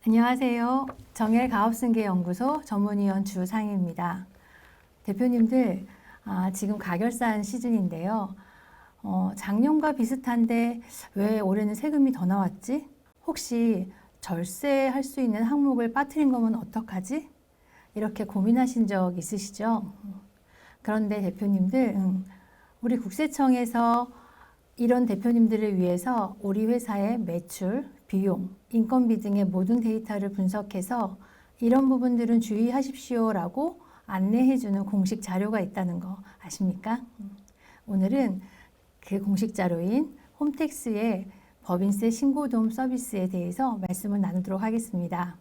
안녕하세요. 정헬가업승계연구소 전문위원 주상희입니다. 대표님들, 지금 가결산 시즌인데요. 작년과 비슷한데 왜 올해는 세금이 더 나왔지? 혹시 절세할 수 있는 항목을 빠뜨린 거면 어떡하지? 이렇게 고민하신 적 있으시죠? 그런데 대표님들, 우리 국세청에서 이런 대표님들을 위해서 우리 회사의 매출, 비용, 인건비 등의 모든 데이터를 분석해서 이런 부분들은 주의하십시오라고 안내해주는 공식 자료가 있다는 거 아십니까? 오늘은 그 공식 자료인 홈택스의 법인세 신고도움 서비스에 대해서 말씀을 나누도록 하겠습니다.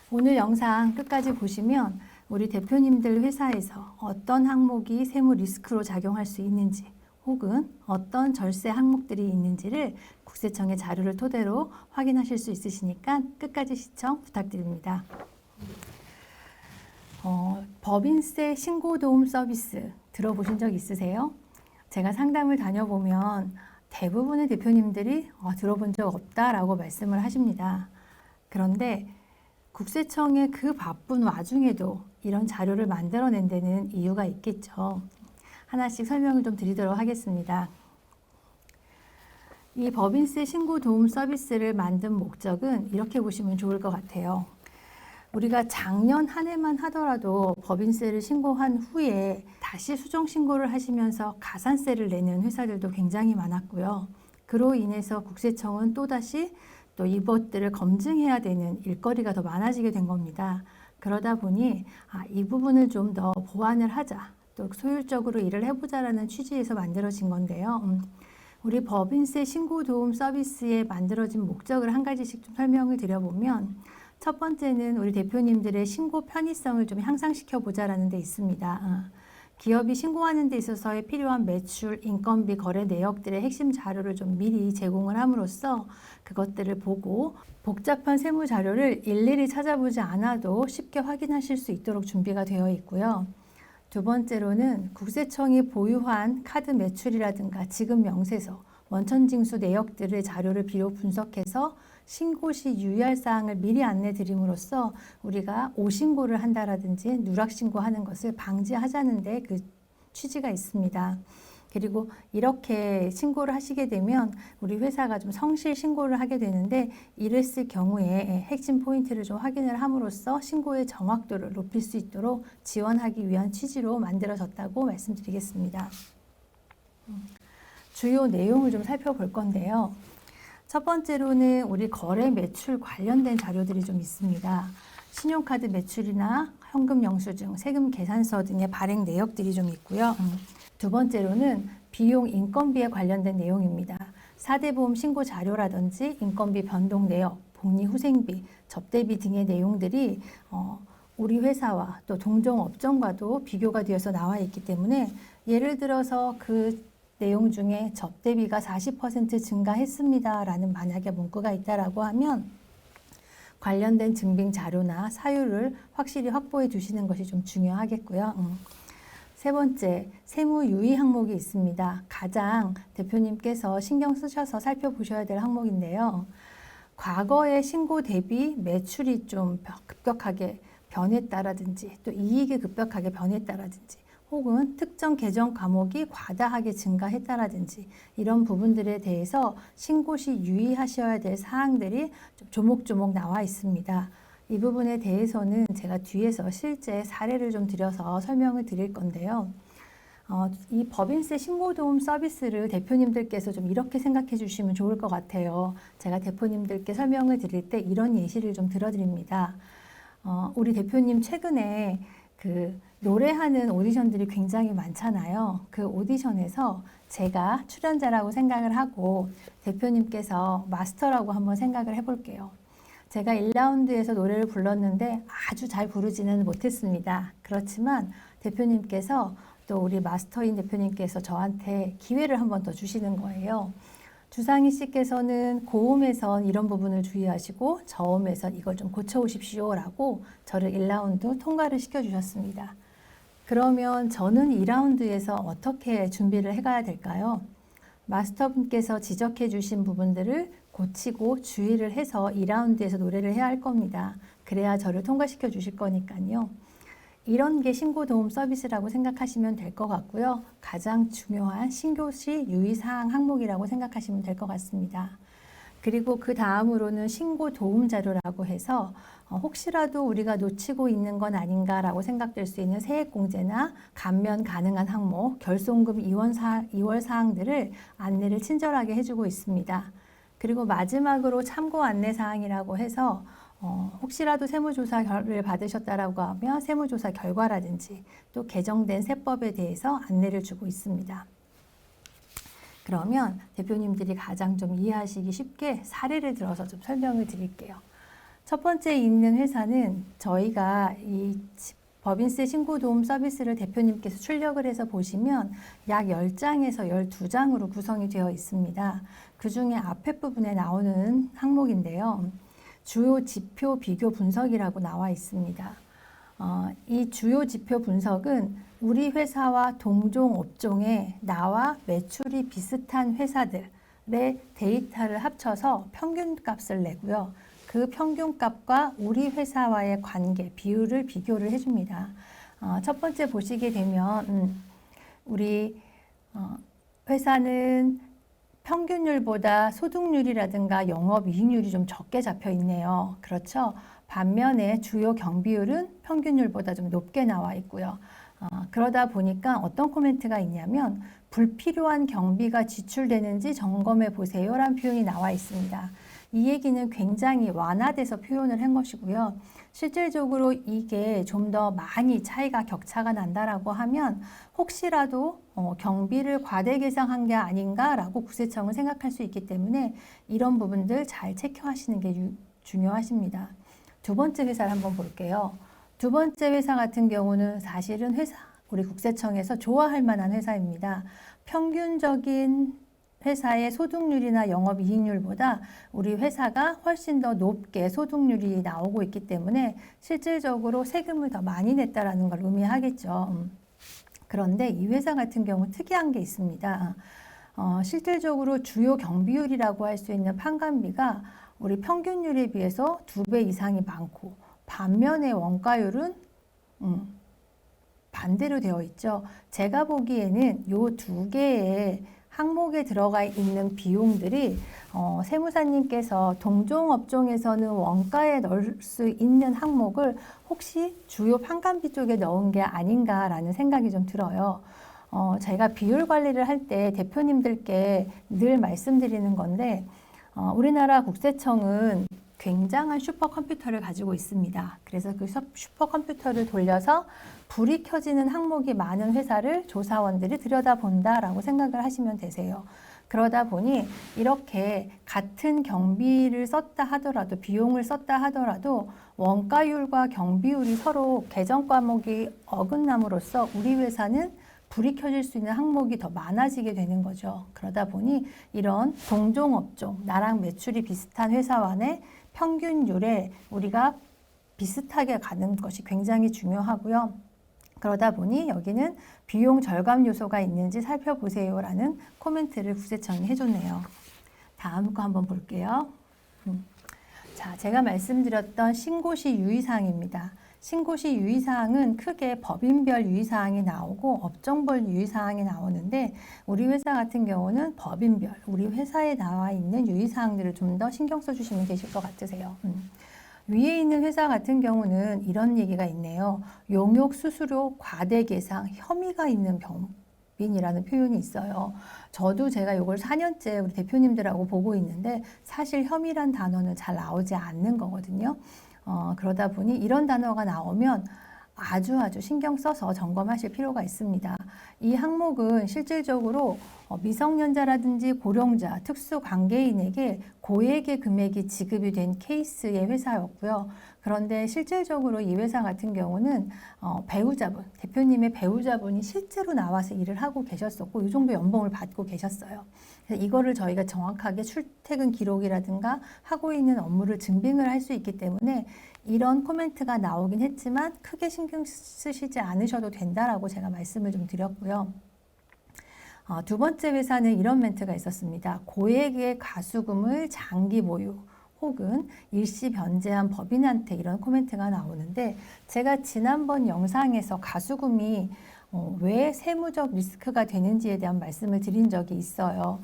오늘 영상 끝까지 보시면 우리 대표님들 회사에서 어떤 항목이 세무 리스크로 작용할 수 있는지 혹은 어떤 절세 항목들이 있는지를 국세청의 자료를 토대로 확인하실 수 있으시니까 끝까지 시청 부탁드립니다. 법인세 신고도움 서비스 들어보신 적 있으세요? 제가 상담을 다녀보면 대부분의 대표님들이 들어본 적 없다라고 말씀을 하십니다. 그런데 국세청의 그 바쁜 와중에도 이런 자료를 만들어낸 데는 이유가 있겠죠. 하나씩 설명을 좀 드리도록 하겠습니다. 이 법인세 신고 도움 서비스를 만든 목적은 이렇게 보시면 좋을 것 같아요. 우리가 작년 한 해만 하더라도 법인세를 신고한 후에 다시 수정 신고를 하시면서 가산세를 내는 회사들도 굉장히 많았고요. 그로 인해서 국세청은 또다시 또 이것들을 검증해야 되는 일거리가 더 많아지게 된 겁니다. 그러다 보니 이 부분을 좀 더 보완을 하자, 또 소율적으로 일을 해보자라는 취지에서 만들어진 건데요. 우리 법인세 신고 도움 서비스에 만들어진 목적을 한 가지씩 좀 설명을 드려보면, 첫 번째는 우리 대표님들의 신고 편의성을 좀 향상시켜 보자라는 데 있습니다. 기업이 신고하는 데 있어서의 필요한 매출, 인건비, 거래 내역들의 핵심 자료를 좀 미리 제공을 함으로써 그것들을 보고 복잡한 세무 자료를 일일이 찾아보지 않아도 쉽게 확인하실 수 있도록 준비가 되어 있고요. 두 번째로는 국세청이 보유한 카드 매출이라든가 지급 명세서, 원천징수 내역들의 자료를 비로 분석해서 신고 시 유의할 사항을 미리 안내 드림으로써 우리가 오신고를 한다라든지 누락신고하는 것을 방지하자는 데 그 취지가 있습니다. 그리고 이렇게 신고를 하시게 되면 우리 회사가 좀 성실 신고를 하게 되는데, 이랬을 경우에 핵심 포인트를 좀 확인을 함으로써 신고의 정확도를 높일 수 있도록 지원하기 위한 취지로 만들어졌다고 말씀드리겠습니다. 주요 내용을 좀 살펴볼 건데요. 첫 번째로는 우리 거래 매출 관련된 자료들이 좀 있습니다. 신용카드 매출이나 현금 영수증, 세금 계산서 등의 발행 내역들이 좀 있고요. 두 번째로는 비용 인건비에 관련된 내용입니다. 4대 보험 신고 자료라든지 인건비 변동 내역, 복리후생비, 접대비 등의 내용들이 우리 회사와 또 동종 업종과도 비교가 되어서 나와 있기 때문에, 예를 들어서 그 내용 중에 접대비가 40% 증가했습니다라는 만약에 문구가 있다라고 하면 관련된 증빙 자료나 사유를 확실히 확보해 두시는 것이 좀 중요하겠고요. 세 번째, 세무 유의 항목이 있습니다. 가장 대표님께서 신경 쓰셔서 살펴보셔야 될 항목인데요. 과거의 신고 대비 매출이 좀 급격하게 변했다라든지 또 이익이 급격하게 변했다라든지 혹은 특정 계정 과목이 과다하게 증가했다라든지 이런 부분들에 대해서 신고 시 유의하셔야 될 사항들이 좀 조목조목 나와 있습니다. 이 부분에 대해서는 제가 뒤에서 실제 사례를 좀 들여서 설명을 드릴 건데요. 이 법인세 신고도움 서비스를 대표님들께서 좀 이렇게 생각해 주시면 좋을 것 같아요. 제가 대표님들께 설명을 드릴 때 이런 예시를 좀 들어드립니다. 우리 대표님 최근에 그 노래하는 오디션들이 굉장히 많잖아요. 그 오디션에서 제가 출연자라고 생각을 하고 대표님께서 마스터라고 한번 생각을 해볼게요. 제가 1라운드에서 노래를 불렀는데 아주 잘 부르지는 못했습니다. 그렇지만 대표님께서 또 우리 마스터인 대표님께서 저한테 기회를 한 번 더 주시는 거예요. 주상희 씨께서는 고음에선 이런 부분을 주의하시고 저음에선 이걸 좀 고쳐오십시오라고 저를 1라운드 통과를 시켜주셨습니다. 그러면 저는 2라운드에서 어떻게 준비를 해가야 될까요? 마스터분께서 지적해 주신 부분들을 고치고 주의를 해서 2라운드에서 노래를 해야 할 겁니다. 그래야 저를 통과시켜 주실 거니까요. 이런 게 신고 도움 서비스라고 생각하시면 될 것 같고요. 가장 중요한 신고시 유의사항 항목이라고 생각하시면 될 것 같습니다. 그리고 그 다음으로는 신고 도움 자료라고 해서 혹시라도 우리가 놓치고 있는 건 아닌가라고 생각될 수 있는 세액공제나 감면 가능한 항목, 결손금 이월 사항들을 안내를 친절하게 해주고 있습니다. 그리고 마지막으로 참고 안내 사항이라고 해서 혹시라도 세무조사를 받으셨다라고 하면 세무조사 결과라든지 또 개정된 세법에 대해서 안내를 주고 있습니다. 그러면 대표님들이 가장 좀 이해하시기 쉽게 사례를 들어서 좀 설명을 드릴게요. 첫 번째 있는 회사는 저희가 이 법인세 신고도움 서비스를 대표님께서 출력을 해서 보시면 약 10장에서 12장으로 구성이 되어 있습니다. 그 중에 앞에 부분에 나오는 항목인데요. 주요 지표 비교 분석이라고 나와 있습니다. 이 주요 지표 분석은 우리 회사와 동종 업종에 나와 매출이 비슷한 회사들의 데이터를 합쳐서 평균값을 내고요. 그 평균값과 우리 회사와의 관계, 비율을 비교를 해줍니다. 첫 번째 보시게 되면 우리 회사는 평균율보다 소득률이라든가 영업이익률이 좀 적게 잡혀 있네요. 그렇죠? 반면에 주요 경비율은 평균율보다 좀 높게 나와 있고요. 그러다 보니까 어떤 코멘트가 있냐면 불필요한 경비가 지출되는지 점검해 보세요 라는 표현이 나와 있습니다. 이 얘기는 굉장히 완화돼서 표현을 한 것이고요. 실질적으로 이게 좀 더 많이 차이가 격차가 난다라고 하면 혹시라도 경비를 과대 계상한 게 아닌가라고 국세청은 생각할 수 있기 때문에 이런 부분들 잘 체크하시는 게 중요하십니다. 두 번째 회사를 한번 볼게요. 두 번째 회사 같은 경우는 사실은 우리 국세청에서 좋아할 만한 회사입니다. 평균적인 회사의 소득률이나 영업이익률보다 우리 회사가 훨씬 더 높게 소득률이 나오고 있기 때문에 실질적으로 세금을 더 많이 냈다라는 걸 의미하겠죠. 그런데 이 회사 같은 경우 특이한 게 있습니다. 실질적으로 주요 경비율이라고 할 수 있는 판관비가 우리 평균율에 비해서 2배 이상이 많고 반면에 원가율은 반대로 되어 있죠. 제가 보기에는 요 두 개의 항목에 들어가 있는 비용들이 세무사님께서 동종업종에서는 원가에 넣을 수 있는 항목을 혹시 주요 판관비 쪽에 넣은 게 아닌가라는 생각이 좀 들어요. 제가 비율 관리를 할 때 대표님들께 늘 말씀드리는 건데 우리나라 국세청은 굉장한 슈퍼컴퓨터를 가지고 있습니다. 그래서 그 슈퍼컴퓨터를 돌려서 불이 켜지는 항목이 많은 회사를 조사원들이 들여다본다라고 생각을 하시면 되세요. 그러다 보니 이렇게 같은 경비를 썼다 하더라도 비용을 썼다 하더라도 원가율과 경비율이 서로 개정 과목이 어긋남으로써 우리 회사는 불이 켜질 수 있는 항목이 더 많아지게 되는 거죠. 그러다 보니 이런 동종업종, 나랑 매출이 비슷한 회사와의 평균율에 우리가 비슷하게 가는 것이 굉장히 중요하고요. 그러다 보니 여기는 비용 절감 요소가 있는지 살펴보세요 라는 코멘트를 국세청이 해줬네요. 다음 거 한번 볼게요. 자, 제가 말씀드렸던 신고시 유의사항입니다. 신고시 유의사항은 크게 법인별 유의사항이 나오고 업종별 유의사항이 나오는데 우리 회사 같은 경우는 법인별, 우리 회사에 나와 있는 유의사항들을 좀 더 신경 써주시면 되실 것 같으세요. 위에 있는 회사 같은 경우는 이런 얘기가 있네요. 용역 수수료 과대 계상 혐의가 있는 법인이라는 표현이 있어요. 저도 제가 이걸 4년째 우리 대표님들하고 보고 있는데 사실 혐의란 단어는 잘 나오지 않는 거거든요. 그러다 보니 이런 단어가 나오면 아주 신경 써서 점검하실 필요가 있습니다. 이 항목은 실질적으로 미성년자라든지 고령자, 특수관계인에게 고액의 금액이 지급이 된 케이스의 회사였고요. 그런데 실질적으로 이 회사 같은 경우는 배우자분, 대표님의 배우자분이 실제로 나와서 일을 하고 계셨었고 이 정도 연봉을 받고 계셨어요. 그래서 이거를 저희가 정확하게 출퇴근 기록이라든가 하고 있는 업무를 증빙을 할 수 있기 때문에 이런 코멘트가 나오긴 했지만 크게 신경 쓰시지 않으셔도 된다라고 제가 말씀을 좀 드렸고요. 두 번째 회사는 이런 멘트가 있었습니다. 고액의 가수금을 장기 보유 혹은 일시 변제한 법인한테 이런 코멘트가 나오는데, 제가 지난번 영상에서 가수금이 왜 세무적 리스크가 되는지에 대한 말씀을 드린 적이 있어요.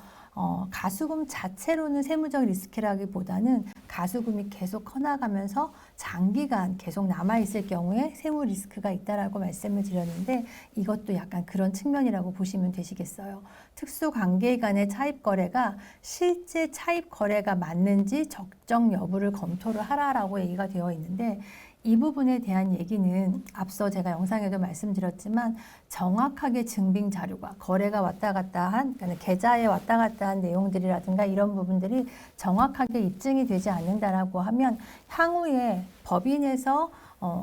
가수금 자체로는 세무적 리스크라기보다는 가수금이 계속 커나가면서 장기간 계속 남아있을 경우에 세무 리스크가 있다라고 말씀을 드렸는데, 이것도 약간 그런 측면이라고 보시면 되시겠어요. 특수관계 간의 차입 거래가 실제 차입 거래가 맞는지 적정 여부를 검토를 하라라고 얘기가 되어 있는데, 이 부분에 대한 얘기는 앞서 제가 영상에도 말씀드렸지만 정확하게 증빙 자료가 거래가 왔다 갔다 한, 그러니까 계좌에 왔다 갔다 한 내용들이라든가 이런 부분들이 정확하게 입증이 되지 않는다라고 하면 향후에 법인에서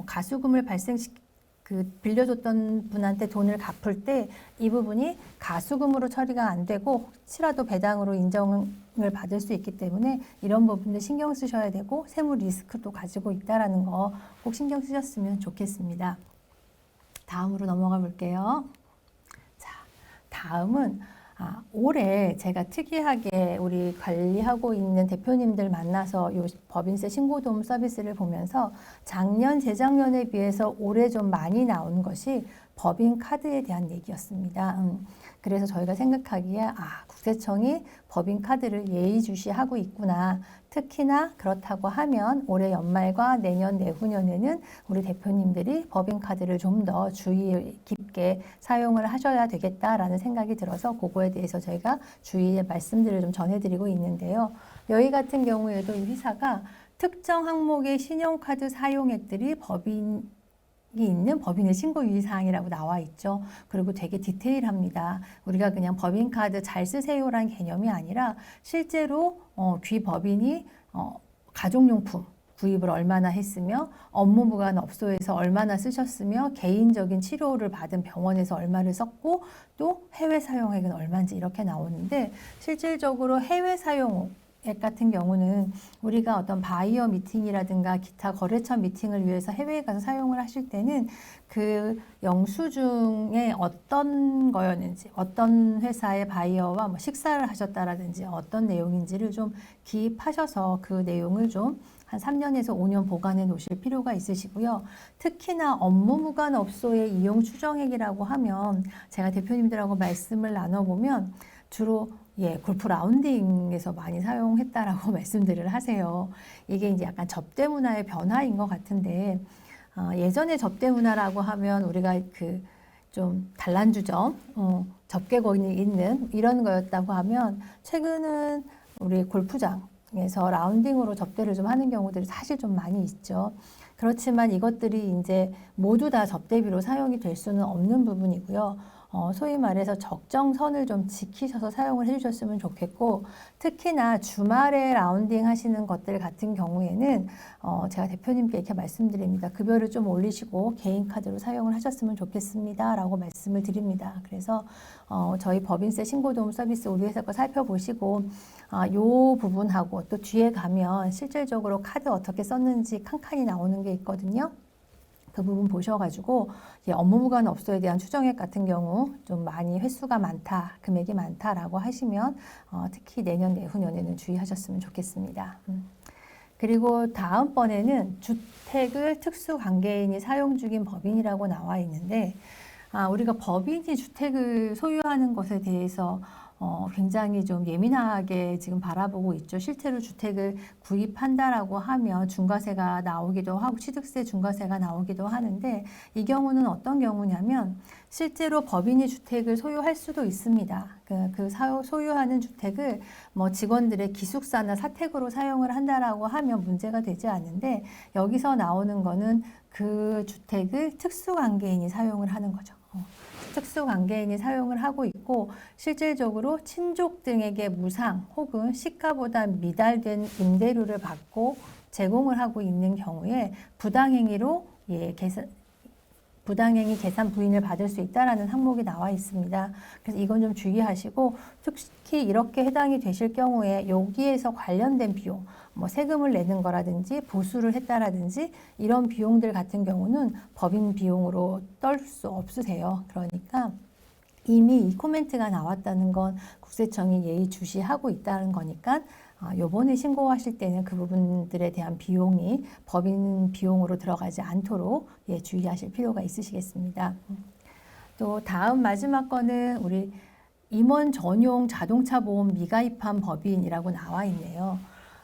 가수금을 빌려줬던 분한테 돈을 갚을 때 이 부분이 가수금으로 처리가 안 되고 혹시라도 배당으로 인정을 받을 수 있기 때문에 이런 부분들 신경 쓰셔야 되고, 세무 리스크도 가지고 있다라는 거 꼭 신경 쓰셨으면 좋겠습니다. 다음으로 넘어가 볼게요. 자, 다음은 올해 제가 특이하게 우리 관리하고 있는 대표님들 만나서 요 법인세 신고도움 서비스를 보면서 작년, 재작년에 비해서 올해 좀 많이 나온 것이 법인 카드에 대한 얘기였습니다. 그래서 저희가 생각하기에 국세청이 법인 카드를 예의주시하고 있구나. 특히나 그렇다고 하면 올해 연말과 내년 내후년에는 우리 대표님들이 법인 카드를 좀 더 주의 깊게 사용을 하셔야 되겠다라는 생각이 들어서 그거에 대해서 저희가 주의의 말씀들을 좀 전해드리고 있는데요. 여기 같은 경우에도 이 회사가 특정 항목의 신용카드 사용액들이 법인이 있는 법인의 신고 유의사항이라고 나와 있죠. 그리고 되게 디테일합니다. 우리가 그냥 법인카드 잘 쓰세요라는 개념이 아니라 실제로 귀법인이 가족용품 구입을 얼마나 했으며, 업무부관 업소에서 얼마나 쓰셨으며, 개인적인 치료를 받은 병원에서 얼마를 썼고, 또 해외 사용액은 얼마인지 이렇게 나오는데, 실질적으로 해외 사용 액 같은 경우는 우리가 어떤 바이어 미팅이라든가 기타 거래처 미팅을 위해서 해외에 가서 사용을 하실 때는 그 영수증에 어떤 거였는지, 어떤 회사의 바이어와 식사를 하셨다라든지 어떤 내용인지를 좀 기입하셔서 그 내용을 좀 한 3년에서 5년 보관해 놓으실 필요가 있으시고요. 특히나 업무무관 업소의 이용 추정액이라고 하면 제가 대표님들하고 말씀을 나눠보면 주로 골프 라운딩에서 많이 사용했다라고 말씀들을 하세요. 이게 이제 약간 접대 문화의 변화인 것 같은데, 예전에 접대 문화라고 하면 우리가 좀 단란주점, 접객권이 있는 이런 거였다고 하면, 최근은 우리 골프장에서 라운딩으로 접대를 좀 하는 경우들이 사실 좀 많이 있죠. 그렇지만 이것들이 이제 모두 다 접대비로 사용이 될 수는 없는 부분이고요. 소위 말해서 적정선을 좀 지키셔서 사용을 해주셨으면 좋겠고, 특히나 주말에 라운딩 하시는 것들 같은 경우에는 제가 대표님께 이렇게 말씀드립니다. 급여를 좀 올리시고 개인 카드로 사용을 하셨으면 좋겠습니다 라고 말씀을 드립니다. 그래서 저희 법인세 신고도움 서비스 우리 회사 거 살펴보시고 요 부분하고 또 뒤에 가면 실질적으로 카드 어떻게 썼는지 칸칸이 나오는 게 있거든요. 그 부분 보셔가지고 업무무관 업소에 대한 추정액 같은 경우 좀 많이 횟수가 많다, 금액이 많다라고 하시면 특히 내년 내후년에는 주의하셨으면 좋겠습니다. 그리고 다음번에는 주택을 특수관계인이 사용 중인 법인이라고 나와 있는데, 우리가 법인이 주택을 소유하는 것에 대해서 굉장히 좀 예민하게 지금 바라보고 있죠. 실제로 주택을 구입한다라고 하면 중과세가 나오기도 하고 취득세 중과세가 나오기도 하는데, 이 경우는 어떤 경우냐면 실제로 법인이 주택을 소유할 수도 있습니다. 소유하는 주택을 직원들의 기숙사나 사택으로 사용을 한다라고 하면 문제가 되지 않는데, 여기서 나오는 거는 그 주택을 특수관계인이 사용을 하는 거죠. 특수관계인이 사용을 하고 있고, 실질적으로 친족 등에게 무상 혹은 시가보다 미달된 임대료를 받고 제공을 하고 있는 경우에 부당행위로 부당행위 계산 부인을 받을 수 있다라는 항목이 나와 있습니다. 그래서 이건 좀 주의하시고, 특히 이렇게 해당이 되실 경우에 여기에서 관련된 비용, 세금을 내는 거라든지 보수를 했다라든지 이런 비용들 같은 경우는 법인 비용으로 떨 수 없으세요. 그러니까 이미 이 코멘트가 나왔다는 건 국세청이 예의주시하고 있다는 거니까 요번에 신고하실 때는 그 부분들에 대한 비용이 법인 비용으로 들어가지 않도록 주의하실 필요가 있으시겠습니다. 또 다음 마지막 거는 우리 임원 전용 자동차 보험 미가입한 법인이라고 나와 있네요.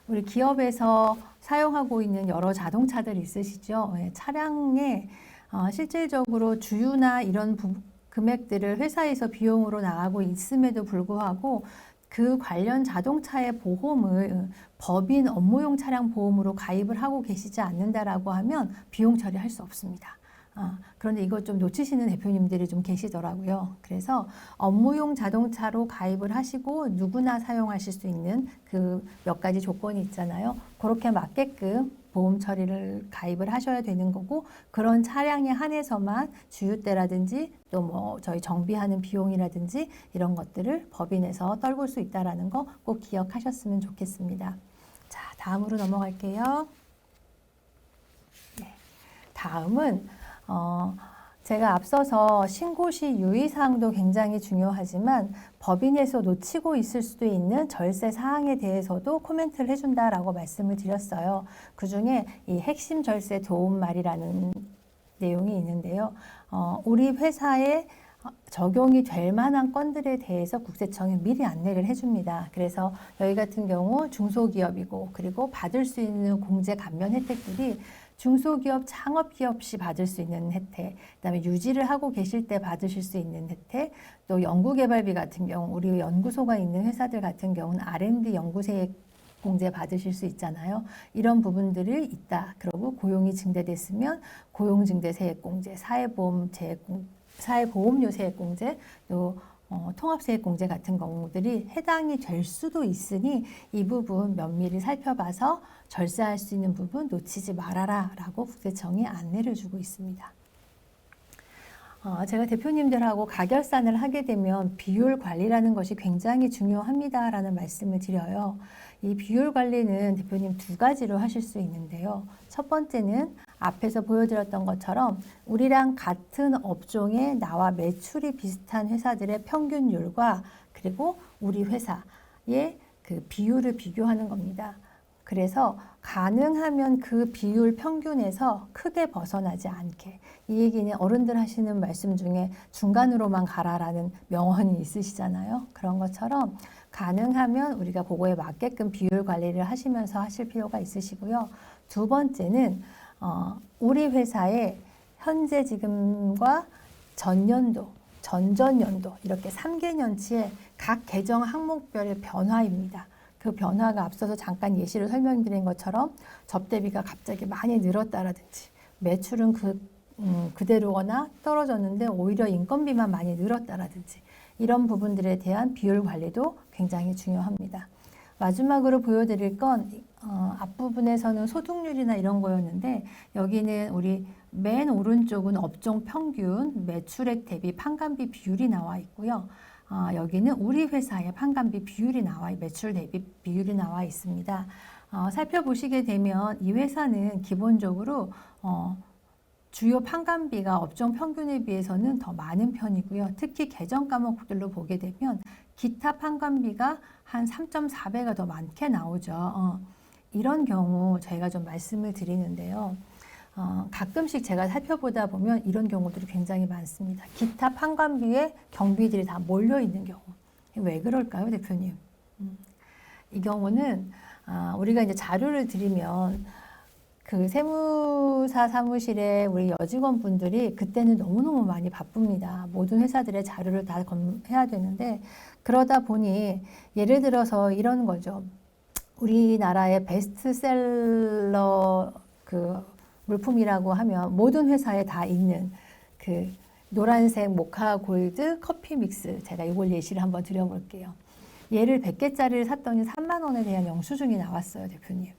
우리 기업에서 사용하고 있는 여러 자동차들 있으시죠? 차량에 실질적으로 주유나 이런 금액들을 회사에서 비용으로 나가고 있음에도 불구하고 그 관련 자동차의 보험을 법인 업무용 차량 보험으로 가입을 하고 계시지 않는다라고 하면 비용 처리할 수 없습니다. 그런데 이거 좀 놓치시는 대표님들이 좀 계시더라고요. 그래서 업무용 자동차로 가입을 하시고 누구나 사용하실 수 있는 그 몇 가지 조건이 있잖아요. 그렇게 맞게끔 보험 처리를 가입을 하셔야 되는 거고, 그런 차량에 한해서만 주유대라든지 또 뭐 저희 정비하는 비용이라든지 이런 것들을 법인에서 떨굴 수 있다는 거 꼭 기억하셨으면 좋겠습니다. 자, 다음으로 넘어갈게요. 네, 다음은 제가 앞서서 신고 시 유의사항도 굉장히 중요하지만 법인에서 놓치고 있을 수도 있는 절세 사항에 대해서도 코멘트를 해준다라고 말씀을 드렸어요. 그 중에 이 핵심 절세 도움말이라는 내용이 있는데요. 우리 회사에 적용이 될 만한 건들에 대해서 국세청이 미리 안내를 해줍니다. 그래서 여기 같은 경우 중소기업이고, 그리고 받을 수 있는 공제 감면 혜택들이 중소기업, 창업기업 시 받을 수 있는 혜택, 그다음에 유지를 하고 계실 때 받으실 수 있는 혜택, 또 연구개발비 같은 경우 우리 연구소가 있는 회사들 같은 경우는 R&D 연구세 공제 받으실 수 있잖아요. 이런 부분들이 있다. 그리고 고용이 증대됐으면 고용증대세액공제, 사회보험료 세액공제, 또 통합세액공제 같은 경우들이 해당이 될 수도 있으니 이 부분 면밀히 살펴봐서 절세할 수 있는 부분 놓치지 말아라 라고 국세청이 안내를 주고 있습니다. 제가 대표님들하고 가결산을 하게 되면 비율 관리라는 것이 굉장히 중요합니다 라는 말씀을 드려요. 이 비율 관리는 대표님 두 가지로 하실 수 있는데요. 첫 번째는 앞에서 보여드렸던 것처럼 우리랑 같은 업종에 나와 매출이 비슷한 회사들의 평균율과 그리고 우리 회사의 그 비율을 비교하는 겁니다. 그래서 가능하면 그 비율 평균에서 크게 벗어나지 않게, 이 얘기는 어른들 하시는 말씀 중에 중간으로만 가라라는 명언이 있으시잖아요. 그런 것처럼 가능하면 우리가 그거에 맞게끔 비율 관리를 하시면서 하실 필요가 있으시고요. 두 번째는 우리 회사의 현재 지금과 전년도, 전전년도 이렇게 3개년치의 각 계정 항목별의 변화입니다. 그 변화가 앞서서 잠깐 예시를 설명드린 것처럼 접대비가 갑자기 많이 늘었다라든지 매출은 그대로거나 떨어졌는데 오히려 인건비만 많이 늘었다라든지 이런 부분들에 대한 비율 관리도 굉장히 중요합니다. 마지막으로 보여드릴 건 앞부분에서는 소득률이나 이런 거였는데 여기는 우리 맨 오른쪽은 업종 평균 매출액 대비 판관비 비율이 나와 있고요. 여기는 우리 회사의 판관비 비율이 매출 대비 비율이 나와 있습니다. 살펴보시게 되면 이 회사는 기본적으로 주요 판관비가 업종 평균에 비해서는 더 많은 편이고요. 특히 계정 과목들로 보게 되면 기타 판관비가 한 3.4배가 더 많게 나오죠. 이런 경우 저희가 좀 말씀을 드리는데요. 가끔씩 제가 살펴보다 보면 이런 경우들이 굉장히 많습니다. 기타 판관비에 경비들이 다 몰려 있는 경우. 왜 그럴까요, 대표님? 이 경우는 우리가 이제 자료를 드리면 그 세무사 사무실에 우리 여직원분들이 그때는 너무너무 많이 바쁩니다. 모든 회사들의 자료를 다 해야 되는데 그러다 보니 예를 들어서 이런 거죠. 우리나라의 베스트셀러 물품이라고 하면 모든 회사에 다 있는 그 노란색 모카 골드 커피 믹스, 제가 이걸 예시를 한번 드려볼게요. 얘를 100개짜리를 샀더니 3만 원에 대한 영수증이 나왔어요, 대표님.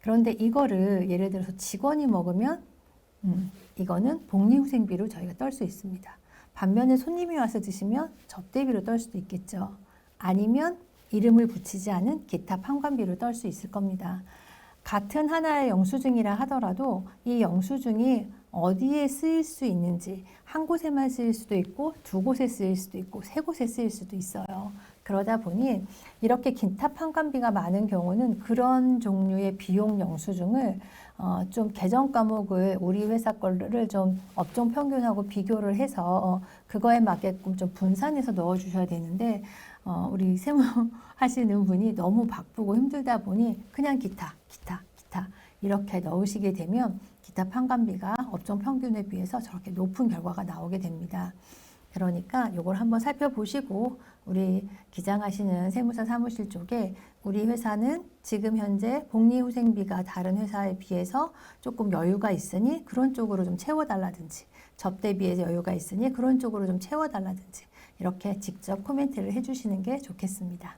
그런데 이거를 예를 들어서 직원이 먹으면 이거는 복리후생비로 저희가 떨 수 있습니다. 반면에 손님이 와서 드시면 접대비로 떨 수도 있겠죠. 아니면 이름을 붙이지 않은 기타 판관비로 떨 수 있을 겁니다. 같은 하나의 영수증이라 하더라도 이 영수증이 어디에 쓰일 수 있는지, 한 곳에만 쓰일 수도 있고 두 곳에 쓰일 수도 있고 세 곳에 쓰일 수도 있어요. 그러다 보니 이렇게 기타 판관비가 많은 경우는 그런 종류의 비용 영수증을 좀 계정 과목을 우리 회사 거를 좀 업종 평균하고 비교를 해서 그거에 맞게끔 좀 분산해서 넣어 주셔야 되는데 우리 세무 하시는 분이 너무 바쁘고 힘들다 보니 그냥 기타 이렇게 넣으시게 되면 기타 판관비가 업종 평균에 비해서 저렇게 높은 결과가 나오게 됩니다. 그러니까 이걸 한번 살펴보시고 우리 기장하시는 세무사 사무실 쪽에 우리 회사는 지금 현재 복리후생비가 다른 회사에 비해서 조금 여유가 있으니 그런 쪽으로 좀 채워달라든지 접대비에 여유가 있으니 그런 쪽으로 좀 채워달라든지 이렇게 직접 코멘트를 해주시는 게 좋겠습니다.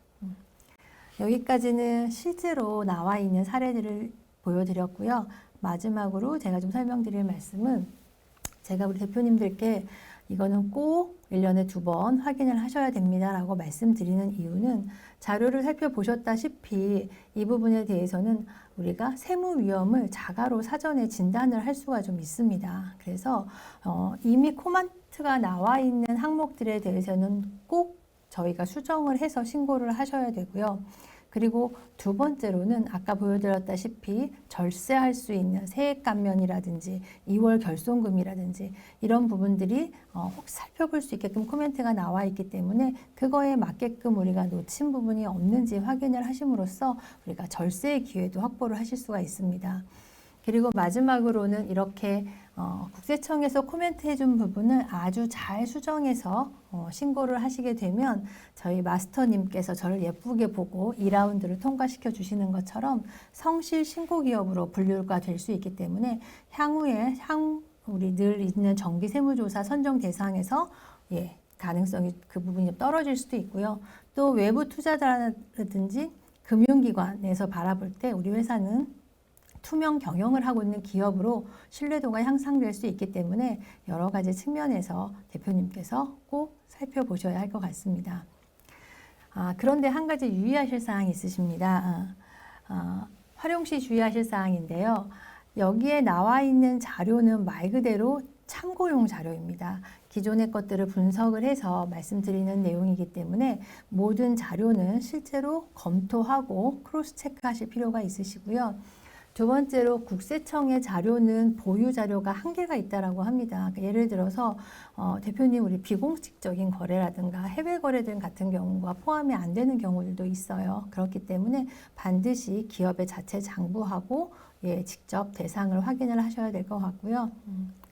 여기까지는 실제로 나와 있는 사례들을 보여드렸고요. 마지막으로 제가 좀 설명드릴 말씀은 제가 우리 대표님들께 이거는 꼭 1년에 2번 확인을 하셔야 됩니다 라고 말씀드리는 이유는 자료를 살펴보셨다시피 이 부분에 대해서는 우리가 세무 위험을 자가로 사전에 진단을 할 수가 좀 있습니다. 그래서 이미 코멘트가 나와 있는 항목들에 대해서는 꼭 저희가 수정을 해서 신고를 하셔야 되고요. 그리고 두 번째로는 아까 보여드렸다시피 절세할 수 있는 세액 감면이라든지 2월 결손금이라든지 이런 부분들이 혹시 살펴볼 수 있게끔 코멘트가 나와 있기 때문에 그거에 맞게끔 우리가 놓친 부분이 없는지 확인을 하심으로써 우리가 절세의 기회도 확보를 하실 수가 있습니다. 그리고 마지막으로는 이렇게 국세청에서 코멘트 해준 부분을 아주 잘 수정해서 신고를 하시게 되면 저희 마스터님께서 저를 예쁘게 보고 2라운드를 통과시켜 주시는 것처럼 성실 신고기업으로 분류가 될 수 있기 때문에 향후에 우리 늘 있는 정기세무조사 선정 대상에서 가능성이 그 부분이 좀 떨어질 수도 있고요. 또 외부 투자자라든지 금융기관에서 바라볼 때 우리 회사는 투명 경영을 하고 있는 기업으로 신뢰도가 향상될 수 있기 때문에 여러 가지 측면에서 대표님께서 꼭 살펴보셔야 할 것 같습니다. 그런데 한 가지 유의하실 사항이 있으십니다. 활용 시 주의하실 사항인데요. 여기에 나와 있는 자료는 말 그대로 참고용 자료입니다. 기존의 것들을 분석을 해서 말씀드리는 내용이기 때문에 모든 자료는 실제로 검토하고 크로스 체크하실 필요가 있으시고요. 두 번째로 국세청의 자료는 보유 자료가 한계가 있다라고 합니다. 예를 들어서 대표님 우리 비공식적인 거래라든가 해외 거래들 같은 경우가 포함이 안 되는 경우들도 있어요. 그렇기 때문에 반드시 기업의 자체 장부하고 직접 대상을 확인을 하셔야 될 것 같고요.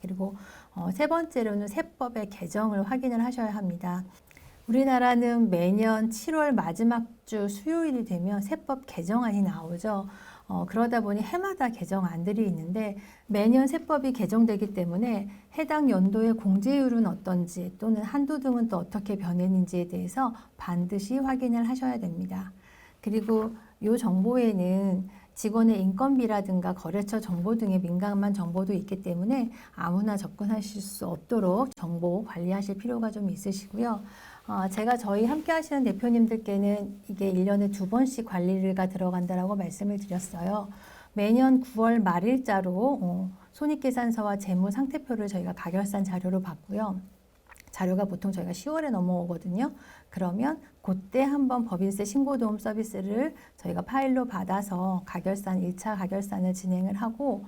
그리고 세 번째로는 세법의 개정을 확인을 하셔야 합니다. 우리나라는 매년 7월 마지막 주 수요일이 되면 세법 개정안이 나오죠. 그러다 보니 해마다 개정안들이 있는데 매년 세법이 개정되기 때문에 해당 연도의 공제율은 어떤지 또는 한도 등은 또 어떻게 변했는지에 대해서 반드시 확인을 하셔야 됩니다. 그리고 이 정보에는 직원의 인건비라든가 거래처 정보 등의 민감한 정보도 있기 때문에 아무나 접근하실 수 없도록 정보 관리하실 필요가 좀 있으시고요. 제가 저희 함께 하시는 대표님들께는 이게 1년에 2번씩 관리가 들어간다라고 말씀을 드렸어요. 매년 9월 말일자로 손익계산서와 재무상태표를 저희가 가결산 자료로 받고요. 자료가 보통 저희가 10월에 넘어오거든요. 그러면 그때 한번 법인세 신고도움 서비스를 저희가 파일로 받아서 가결산 1차 가결산을 진행을 하고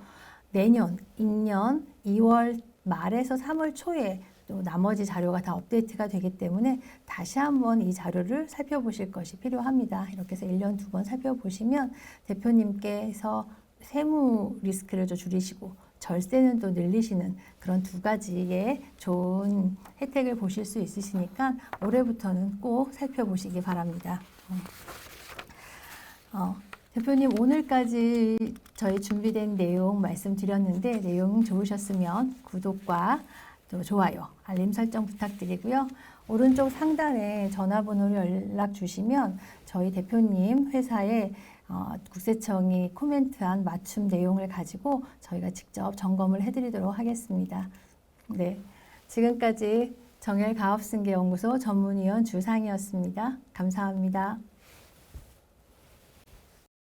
내년 인년 2월 말에서 3월 초에 또 나머지 자료가 다 업데이트가 되기 때문에 다시 한번 이 자료를 살펴보실 것이 필요합니다. 이렇게 해서 1년 2번 살펴보시면 대표님께서 세무 리스크를 좀 줄이시고 절세는 또 늘리시는 그런 두 가지의 좋은 혜택을 보실 수 있으시니까 올해부터는 꼭 살펴보시기 바랍니다. 대표님 오늘까지 저희 준비된 내용 말씀드렸는데 내용 좋으셨으면 구독과 또 좋아요, 알림 설정 부탁드리고요. 오른쪽 상단에 전화번호를 연락 주시면 저희 대표님 회사에 국세청이 코멘트한 맞춤 내용을 가지고 저희가 직접 점검을 해드리도록 하겠습니다. 네, 지금까지 정열가업승계연구소 전문위원 주상이었습니다. 감사합니다.